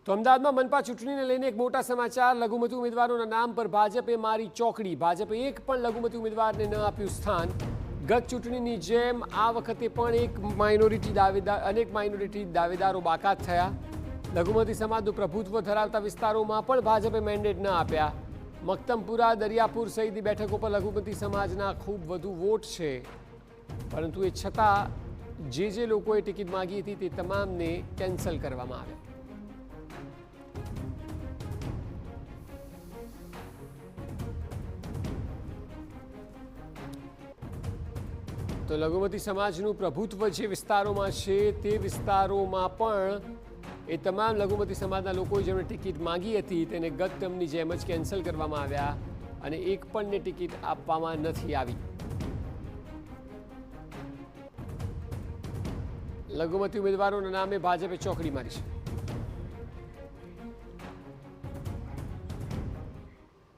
તો અમદાવાદમાં મનપા ચૂંટણીને લઈને એક મોટા સમાચાર। લઘુમતી ઉમેદવારોના નામ પર ભાજપે મારી ચોકડી। ભાજપે એક પણ લઘુમતી ઉમેદવારને ન આપ્યું સ્થાન। ગત ચૂંટણીની જેમ આ વખતે પણ અનેક માઇનોરિટી દાવેદારો બાકાત થયા। લઘુમતી સમાજનું પ્રભુત્વ ધરાવતા વિસ્તારોમાં પણ ભાજપે મેન્ડેટ ન આપ્યા। મક્તમપુરા, દરિયાપુર સહિતની બેઠકો પર લઘુમતી સમાજના ખૂબ વધુ વોટ છે, પરંતુ એ છતાં જે લોકોએ ટિકિટ માંગી હતી તે તમામને કેન્સલ કરવામાં આવ્યા। તો લઘુમતી સમાજનું પ્રભુત્વ જે વિસ્તારોમાં છે તે વિસ્તારોમાં પણ એ તમામ લઘુમતી સમાજના લોકોએ જેમણે ટિકિટ માંગી હતી તેને ગત ટર્મની જેમ જ કેન્સલ કરવામાં આવ્યા અને એક પણને ટિકિટ આપવામાં નથી આવી। લઘુમતી ઉમેદવારોના નામે ભાજપે ચોકડી મારી છે।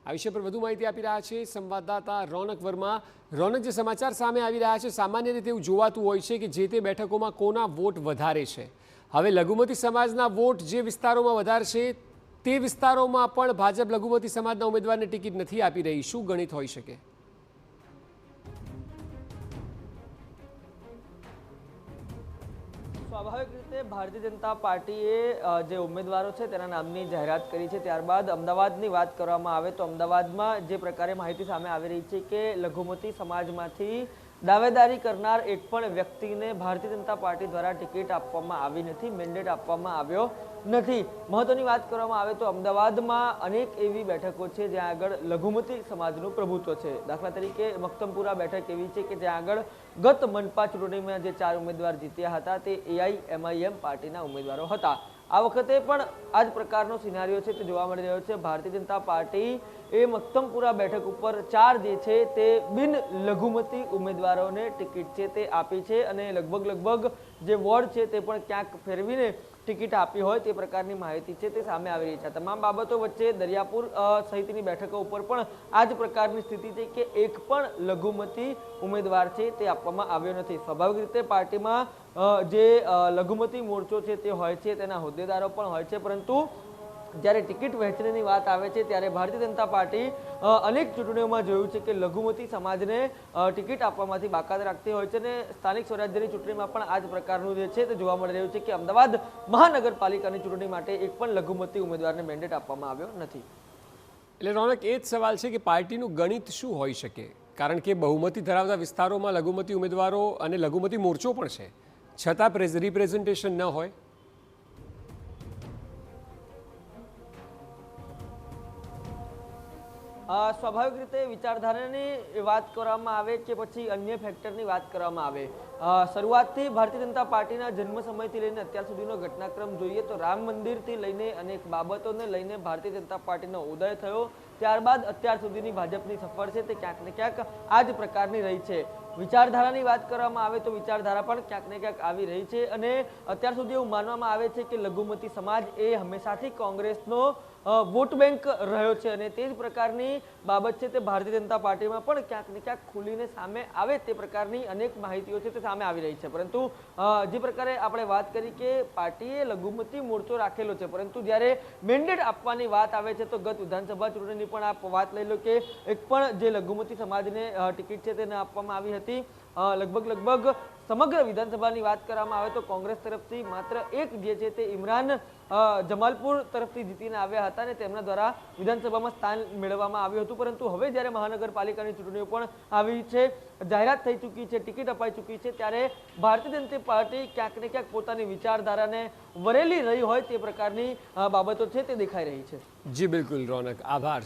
આ વિષય પર વધુ માહિતી આપી રહ્યા છે સંવાદદાતા રોનક વર્મા। રોનક, જે સમાચાર સામે આવી રહ્યા છે, સામાન્ય રીતે એવું જોવાતું હોય છે કે જે તે બેઠકોમાં કોના વોટ વધારે છે। હવે લઘુમતી સમાજના વોટ જે વિસ્તારોમાં વધારે છે તે વિસ્તારોમાં પણ ભાજપ લઘુમતી સમાજના ઉમેદવારને ટિકિટ નથી આપી રહી। શું ગણિત હોઈ શકે? સ્વાભાવિક રીતે ભારતીય જનતા પાર્ટીએ જે ઉમેદવારો છે તેના નામની જાહેરાત કરી છે। ત્યારબાદ અમદાવાદની વાત કરવામાં આવે તો અમદાવાદમાં જે પ્રકારે માહિતી સામે આવી રહી છે કે લઘુમતી સમાજમાંથી દાવેદારી કરનાર એક પણ વ્યક્તિને ભારતીય જનતા પાર્ટી દ્વારા ટિકિટ આપવામાં આવી નથી, મેન્ડેટ આપવામાં આવ્યો નથી। મહત્વની વાત કરવામાં આવે તો અમદાવાદમાં અનેક એવી બેઠકો છે જ્યાં આગળ લઘુમતી સમાજનું પ્રભુત્વ છે। દાખલા તરીકે મક્તમપુરા બેઠક એવી છે કે જ્યાં આગળ ગત મનપા ચૂંટણીમાં જે 4 ઉમેદવાર જીત્યા હતા તે AIMIM પાર્ટીના ઉમેદવારો હતા। આ વખતે પણ આ જ પ્રકારનો સિનારીઓ છે તે જોવા મળી રહ્યો છે। ભારતીય જનતા પાર્ટી એ મક્તમપુરા બેઠક ઉપર 4 જે છે તે બિન લઘુમતી ઉમેદવારોને ટિકિટ છે તે આપી છે અને લગભગ જે વોર્ડ છે તે પણ ક્યાંક ફેરવીને ટિકિટ આપી હોય તે પ્રકારની માહિતી છે તે સામે આવી રહી છે। તમામ બાબતો વચ્ચે દરિયાપુર સહિતની બેઠકો ઉપર પણ આ જ પ્રકારની સ્થિતિ છે કે એક પણ લઘુમતી ઉમેદવાર છે તે આપવામાં આવ્યો નથી। સ્વાભાવિક રીતે પાર્ટીમાં જે લઘુમતી મોરચો છે તે હોય છે, તેના હોદ્દેદારો પણ હોય છે, પરંતુ જ્યારે ટિકિટ વહેંચણીની વાત આવે છે ત્યારે ભારતીય જનતા પાર્ટી અનેક ચૂંટણીઓમાં જોયું છે કે લઘુમતી સમાજને ટિકિટ આપવામાંથી બાકાત રાખતી હોય છે અને સ્થાનિક સ્વરાજ્યની ચૂંટણીમાં પણ આ જ પ્રકારનું જે છે તે જોવા મળી રહ્યું છે કે અમદાવાદ મહાનગરપાલિકાની ચૂંટણી માટે એક પણ લઘુમતી ઉમેદવારને મેન્ડેટ આપવામાં આવ્યો નથી। એટલે રોનક, એ જ સવાલ છે કે પાર્ટીનું ગણિત શું હોઈ શકે? કારણ કે બહુમતી ધરાવતા વિસ્તારોમાં લઘુમતી ઉમેદવારો અને લઘુમતી મોરચો પણ છે, છતાં રિપ્રેઝન્ટેશન ન હોય। સ્વાભાવિક રીતે વિચારધારાની વાત કરવામાં આવે કે પછી અન્ય ફેક્ટરની વાત કરવામાં આવે, શરૂઆતથી ભારતીય જનતા પાર્ટીના જન્મ સમયથી લઈને અત્યાર સુધીનો ઘટનાક્રમ જોઈએ તો રામ મંદિરથી લઈને અનેક બાબતોને લઈને ભારતીય જનતા પાર્ટીનો ઉદય થયો। ત્યારબાદ અત્યાર સુધીની ભાજપની સફર છે તે ક્યાંક ને ક્યાંક આ જ પ્રકારની રહી છે। વિચારધારાની વાત કરવામાં આવે તો વિચારધારા પણ ક્યાંક ને ક્યાંક આવી રહી છે અને અત્યાર સુધી એવું માનવામાં આવે છે કે લઘુમતી સમાજ એ હંમેશાથી કોંગ્રેસનો વોટ બેંક રહ્યો છે અને તે જ પ્રકારની બાબત છે તે ભારતીય જનતા પાર્ટીમાં પણ ક્યાંક ને ક્યાંક ખુલીને સામે આવે તે પ્રકારની અનેક માહિતીઓ છે તે સામે આવી રહી છે। પરંતુ જે પ્રકારે આપણે વાત કરી કે પાર્ટીએ લઘુમતી મોરચો રાખેલો છે, પરંતુ જ્યારે મેન્ડેટ આપવાની વાત આવે છે તો ગત વિધાનસભા ચૂંટણીની પણ આપ વાત લઈ લો કે એક પણ જે લઘુમતી સમાજને ટિકિટ છે તેને આપવામાં આવી હતી। લગભગ સમગ્ર વિધાનસભાની વાત કરવામાં આવે તો કોંગ્રેસ તરફથી માત્ર એક જે છે તે ઇમરાન જમાલપુર તરફથી જીતીને આવ્યા હતા અને તેમના દ્વારા વિધાનસભામાં સ્થાન મેળવવામાં આવ્યું હતું। પરંતુ હવે જ્યારે મહાનગરપાલિકાની ચૂંટણીઓ પણ આવી છે, જાહેરાત થઈ ચૂકી છે, ટિકિટ અપાઈ ચૂકી છે, ત્યારે ભારતીય જનતા પાર્ટી ક્યાંક ને ક્યાંક પોતાની વિચારધારાને વરેલી રહી હોય તે પ્રકારની બાબતો છે તે દેખાઈ રહી છે। જી બિલકુલ રોનક, આભાર।